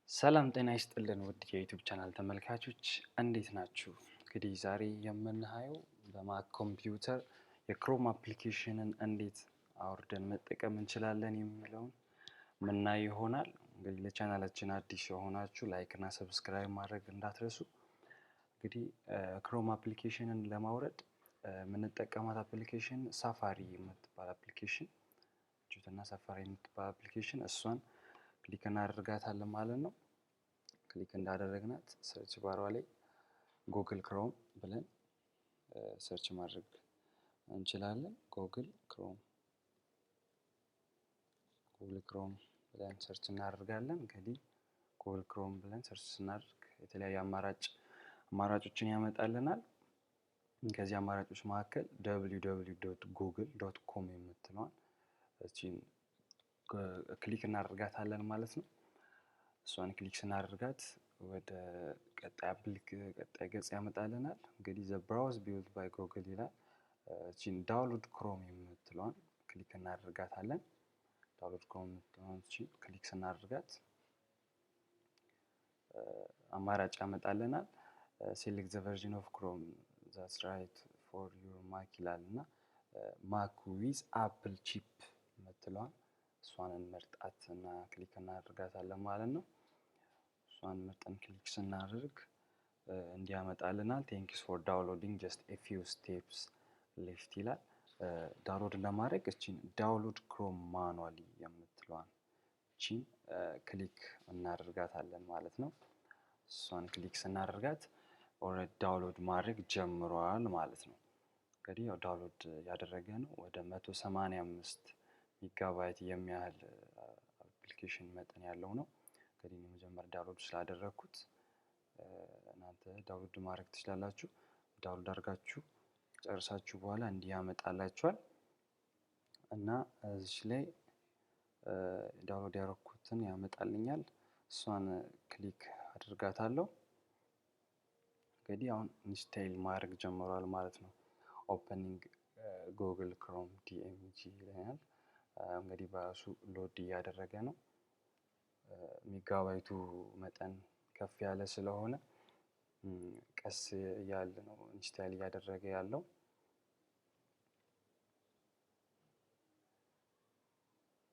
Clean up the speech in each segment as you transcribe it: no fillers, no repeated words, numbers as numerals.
ሰላም ጤና ይስጥልን ውድ የዩቲዩብ ቻናል ተመልካቾች እንዴት ናችሁ? እንግዲህ ዛሬ የምናየው በማክ ኮምፒውተር የክሮም አፕሊኬሽንን እንዴት አውርደን መጠቀም እንችላለን የሚለውን ምናይ ይሆናል። እንግዲህ ለቻናላችን አዲስ የሆናችሁ ላይክ እና ሰብስክራይብ ማድረግ እንዳትረሱ። እንግዲህ ክሮም አፕሊኬሽንን ለማውረድ የምንጠቀማት አፕሊኬሽን ሳፋሪ የምትባል አፕሊኬሽን ጁትና ሳፋሪ የምትባል አፕሊኬሽን እሷን ክሊክ እናደርጋታለን ማለት ነው። ክሊክ እንዳደረግናት ሰርች ባሯ ላይ ጉግል ክሮም ብለን ሰርች ማድረግ እንችላለን። ጉግል ክሮም ብለን ሰርች እናደርጋለን። እንግዲህ ጉግል ክሮም ብለን ሰርች ስናደርግ የተለያዩ አማራጮችን ያመጣልናል። ከዚህ አማራጮች መካከል www.google.com የምትለዋን እቺን ክሊክ እናደርጋታለን ማለት ነው። እሷን ክሊክ ስናደርጋት ወደ ቀጣይ ገጽ ያመጣልናል። እንግዲህ ዘ ብራውዝ ቢልድ ባይ ጉግል ይላል። እቺን ዳውንሎድ ክሮም የምትለዋን ክሊክ እናደርጋታለን። ዳውንሎድ ክሮም የምትለዋን ክሊክ ስናደርጋት አማራጭ ያመጣልናል። ሴሌክት ዘ ቨርዥን ኦፍ ክሮም ዛትስ ራይት ፎር ዩር ማክ ይላል እና ማክ ዊዝ አፕል ቺፕ የምትለዋን እሷን እንመርጣት እና ክሊክ እናደርጋታለን ማለት ነው። እሷን መርጠን ክሊክ ስናደርግ እንዲያመጣልናል። ቴንክስ ፎር ዳውንሎዲንግ ጀስት ኤ ፊው ስቴፕስ ሌፍት ይላል። ዳውንሎድ ለማድረግ እቺን ዳውንሎድ ክሮም ማኑዋሊ የምትለዋን እቺን ክሊክ እናደርጋታለን ማለት ነው። እሷን ክሊክ ስናደርጋት ኦልሬዲ ዳውንሎድ ማድረግ ጀምሯል ማለት ነው። እንግዲህ ያው ዳውንሎድ ያደረገ ነው ወደ 185 ሜጋባይት የሚያህል አፕሊኬሽን መጠን ያለው ነው። እንግዲህ መጀመሪያ ዳውንሎድ ስላደረኩት እናንተ ዳውንሎድ ማድረግ ትችላላችሁ። ዳውንሎድ አድርጋችሁ ጨርሳችሁ በኋላ እንዲህ ያመጣላችኋል እና እዚህ ላይ ዳውንሎድ ያደረኩትን ያመጣልኛል። እሷን ክሊክ አድርጋታለሁ። እንግዲህ አሁን ኢንስቶል ማድረግ ጀምሯል ማለት ነው። ኦፕኒንግ ጉግል ክሮም ዲኤምጂ ይለናል። እንግዲህ በራሱ ሎድ እያደረገ ነው። ሜጋባይቱ መጠን ከፍ ያለ ስለሆነ ቀስ እያለ ነው ኢንስቶል እያደረገ ያለው።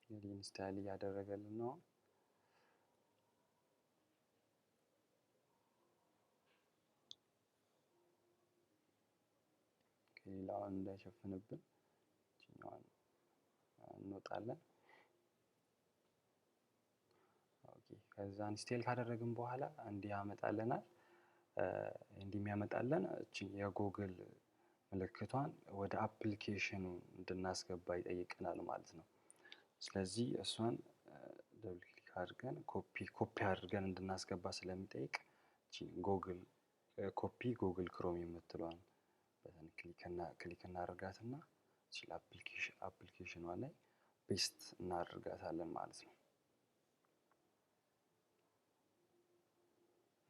እንግዲህ ኢንስቶል እያደረገልን ነው። ሌላውን እንዳይሸፍንብን እኛዋን እንወጣለን። ኦኬ ከዛ ኢንስቶል ካደረግን በኋላ እንዲህ ያመጣልናል። እንዲህ የሚያመጣልን እቺን የጉግል ምልክቷን ወደ አፕሊኬሽኑ እንድናስገባ ይጠይቀናል ማለት ነው። ስለዚህ እሷን ደብል ክሊክ አድርገን ኮፒ አድርገን እንድናስገባ ስለሚጠይቅ እቺን ጉግል ክሮም የምትለዋን በተን ክሊክ እናደርጋትና እቺ አፕሊኬሽኗ ላይ ፔስት እናደርጋታለን ማለት ነው።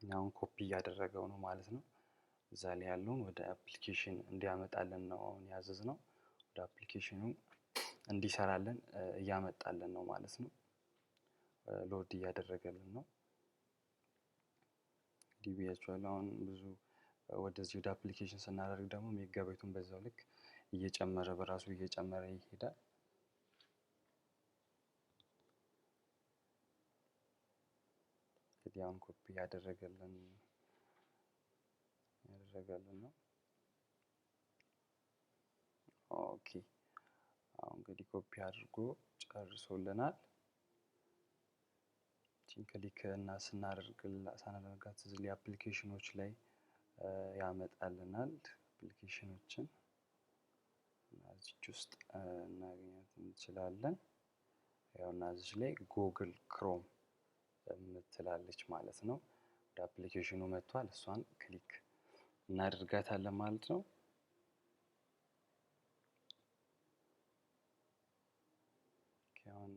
አሁን ኮፒ እያደረገው ነው ማለት ነው። እዛ ላይ ያለውን ወደ አፕሊኬሽን እንዲያመጣልን ነው አሁን ያዘዝነው። ወደ አፕሊኬሽኑ እንዲሰራልን እያመጣልን ነው ማለት ነው። ሎድ እያደረገልን ነው። ዲቢያችኋለሁ አሁን ብዙ ወደዚህ ወደ አፕሊኬሽን ስናደርግ ደግሞ ሜጋባይቱን በዛው ልክ እየጨመረ በራሱ እየጨመረ ይሄዳል። እንግዲህ አሁን ኮፒ ያደረገልን ነው። ኦኬ አሁን እንግዲህ ኮፒ አድርጎ ጨርሶልናል። ክሊክ እና ሳናደርጋት እዚህ ላይ አፕሊኬሽኖች ላይ ያመጣልናል። አፕሊኬሽኖችን እዚች ውስጥ እናገኛት እንችላለን። ያው እና እዚህ ላይ ጉግል ክሮም የምትላለች ማለት ነው። ወደ አፕሊኬሽኑ መጥቷል። እሷን ክሊክ እናደርጋታለን ማለት ነው። አሁን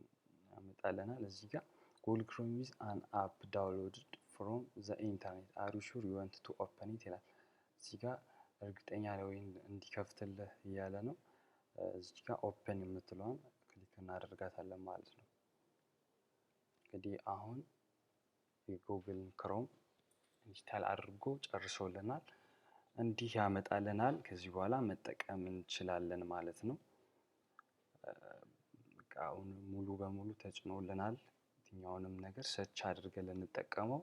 ያመጣልናል እዚህ ጋር ጉግል ክሮም is an app downloaded from the internet. Are you sure you want to open it ይላል። እዚህ ጋር እርግጠኛ ነው ወይ እንዲከፍትልህ እያለ ነው። እዚህ ጋር ኦፕን የምትለዋን ክሊክ እናደርጋታለን ማለት ነው። እንግዲህ አሁን የጉግል ክሮም ኢንስታል አድርጎ ጨርሶልናል። እንዲህ ያመጣልናል። ከዚህ በኋላ መጠቀም እንችላለን ማለት ነው። አሁን ሙሉ በሙሉ ተጭኖልናል። የትኛውንም ነገር ሰርች አድርገን ልንጠቀመው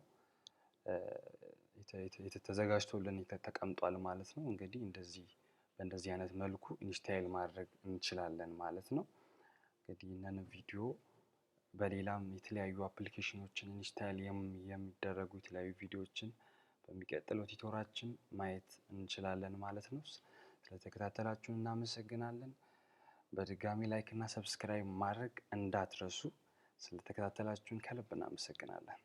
ተዘጋጅቶልን ተቀምጧል ማለት ነው። እንግዲህ በእንደዚህ አይነት መልኩ ኢንስታይል ማድረግ እንችላለን ማለት ነው። እንግዲህ ይህንን ቪዲዮ በሌላም የተለያዩ አፕሊኬሽኖችን ኢንስታይል የሚደረጉ የተለያዩ ቪዲዮዎችን በሚቀጥለው ቲቶራችን ማየት እንችላለን ማለት ነው። ስለተከታተላችሁን እናመሰግናለን። በድጋሚ ላይክ እና ሰብስክራይብ ማድረግ እንዳትረሱ። ስለተከታተላችሁን ከልብ እናመሰግናለን።